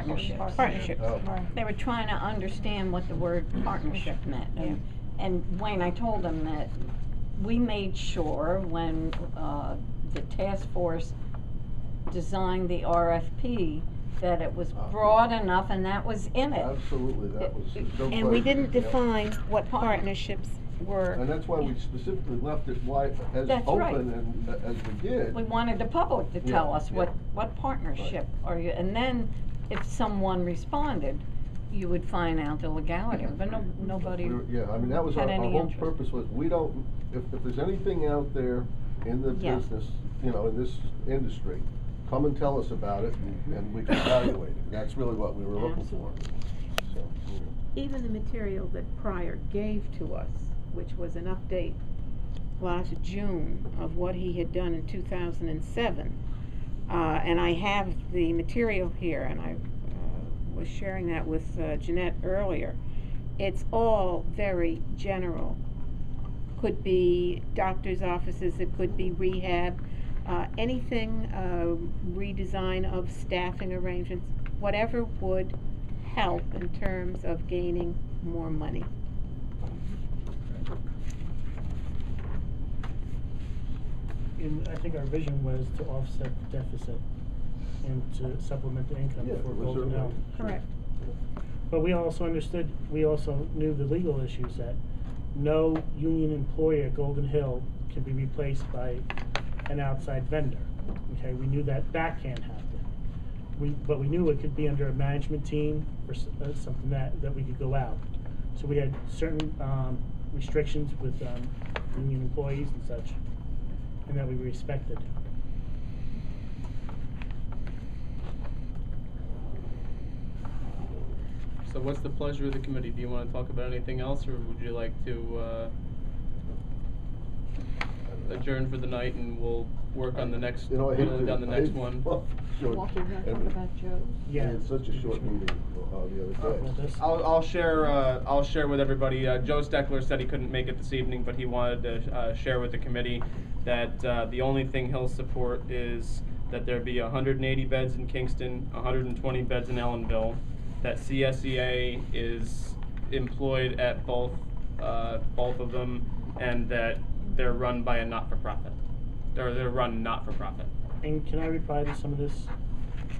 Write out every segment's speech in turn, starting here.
Partnerships. Partnerships. Oh. Right. They were trying to understand what the word partnership meant. And Wayne, I told him that we made sure when the task force designed the RFP that it was broad enough and that was in it. Absolutely, that was no And we question. didn't define what partnerships were. And that's why we specifically left it wide, as That's open right. and as we did. We wanted the public to tell us what partnership are you, and then if someone responded, you would find out the legality, but nobody Yeah, I mean, that was had our any whole interest. purpose was, we don't, if there's anything out there in the Yeah. business, you know, in this industry, come and tell us about it and we can evaluate it. That's really what we were looking for. So, Even the material that Pryor gave to us, which was an update last June of what he had done in 2007, and I have the material here, and I was sharing that with Jeanette earlier. It's all very general. Could be doctor's offices, it could be rehab, anything, redesign of staffing arrangements, whatever would help in terms of gaining more money. And I think our vision was to offset the deficit and to supplement the income Yeah, for reserve Golden Hill. money. Correct. But we also understood, we also knew the legal issues that no union employee at Golden Hill can be replaced by an outside vendor. Okay, we knew that that can't happen. But we knew it could be under a management team or something that we could go out. So we had certain restrictions with union employees and such, and that we respected. So what's the pleasure of the committee? Do you want to talk about anything else, or would you like to adjourn for the night and we'll work on the next, You know, I hate on the next one? Well, short. Walking around, talk And- about Joe's. Yeah. and it's such a short meeting the other day. I'll share with everybody. Joe Steckler said he couldn't make it this evening, but he wanted to share with the committee that the only thing he'll support is that there be 180 beds in Kingston, 120 beds in Ellenville, that CSEA is employed at both of them, and that they're run by a not-for-profit. They're run not-for-profit. And can I reply to some of this?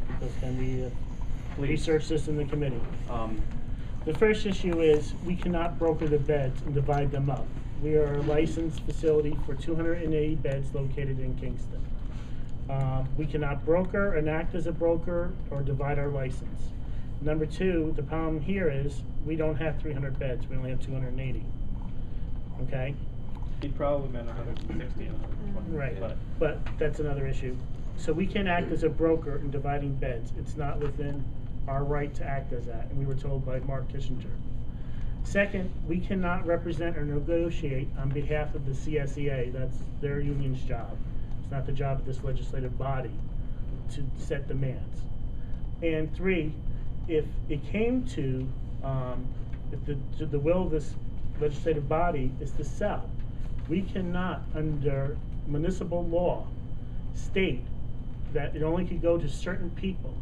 Because then we research this in the committee. The first issue is we cannot broker the beds and divide them up. We are a licensed facility for 280 beds located in Kingston. We cannot broker and act as a broker or divide our license. Number two, the problem here is we don't have 300 beds. We only have 280. Okay? He probably meant 160 and 120. Right, but that's another issue. So we can act as a broker in dividing beds. It's not within our right to act as that, and we were told by Mark Kissinger. Second, we cannot represent or negotiate on behalf of the CSEA. That's their union's job. It's not the job of this legislative body to set demands. And three, if it came to, if the will of this legislative body is to sell, we cannot, under municipal law, state that it only could go to certain people.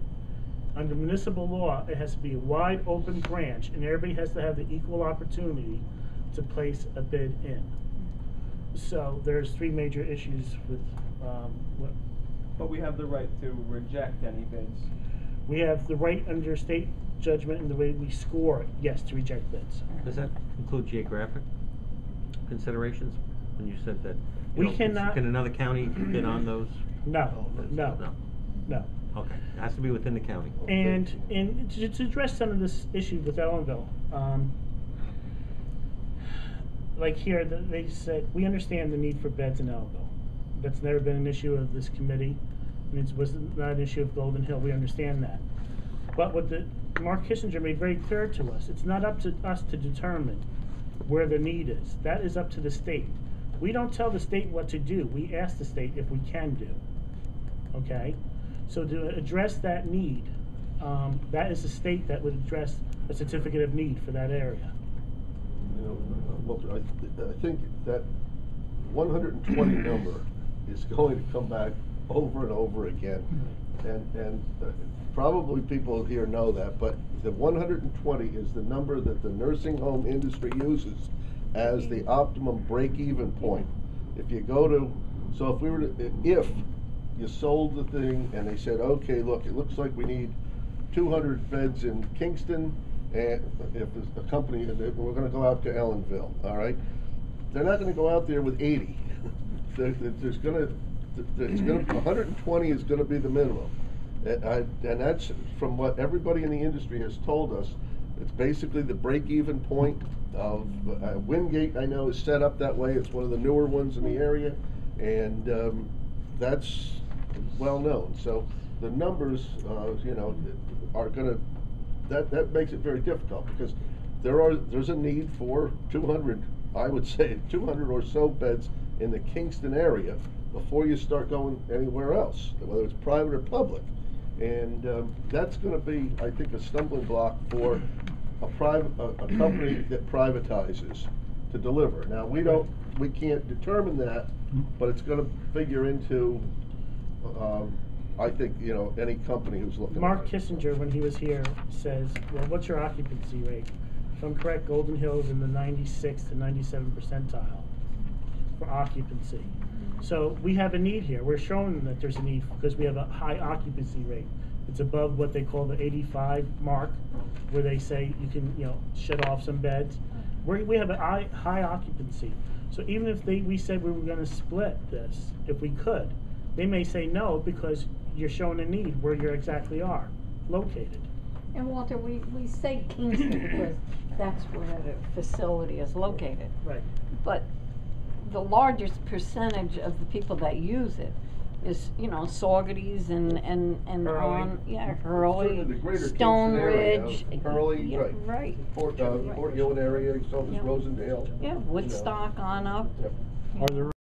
Under municipal law, it has to be a wide open branch, and everybody has to have the equal opportunity to place a bid in. So there's three major issues with what. But we have the right to reject any bids. We have the right under state judgment and the way we score, yes, to reject bids. Does that include geographic considerations? When you said that, We cannot. Can another county bid on those? No. Okay, it has to be within the county. And to address some of this issue with Ellenville, like here, they said, we understand the need for beds in Ellenville. That's never been an issue of this committee, and it was not an issue of Golden Hill, we understand that. But what Mark Kissinger made very clear to us, it's not up to us to determine where the need is. That is up to the state. We don't tell the state what to do, we ask the state if we can do, okay? So to address that need, that is the state that would address a certificate of need for that area. You know, well, I think that 120 number is going to come back over and over again and probably people here know that, but the 120 is the number that the nursing home industry uses as the optimum break-even point. If you go to, so if we were to, if you sold the thing and they said, okay, look, it looks like we need 200 beds in Kingston, and if there's a company, we're gonna go out to Ellenville, all right? They're not gonna go out there with 80. There's gonna, 120 is gonna be the minimum. And that's from what everybody in the industry has told us. It's basically the break-even point of, Wingate, I know, is set up that way. It's one of the newer ones in the area, and that's well known. So the numbers, you know, are gonna, that makes it very difficult, because there's a need for 200, I would say 200 or so beds in the Kingston area before you start going anywhere else, whether it's private or public. And that's going to be, I think, a stumbling block for a company that privatizes to deliver. Now, we can't determine that, but it's going to figure into, I think, you know, any company who's looking Mark at it. Kissinger, when he was here, says, well, what's your occupancy rate? If I'm correct, Golden Hill's in the 96 to 97 percentile for occupancy. So we have a need here. We're showing them that there's a need because we have a high occupancy rate. It's above what they call the 85 mark, where they say you can, you know, shut off some beds. We have a high occupancy. So even if we said we were going to split this, if we could, they may say no because you're showing a need where you exactly are located. And Walter, we say Kingston because that's where the facility is located. Right. But the largest percentage of the people that use it is, you know, Saugerties and Hurley. on, yeah, Certainly Hurley, the greater Stone Kingston area, Ridge. Hurley, yeah, right. right. Port Ewing area, so is Yep. Rosendale. Yeah, Woodstock on up. Yep. Are there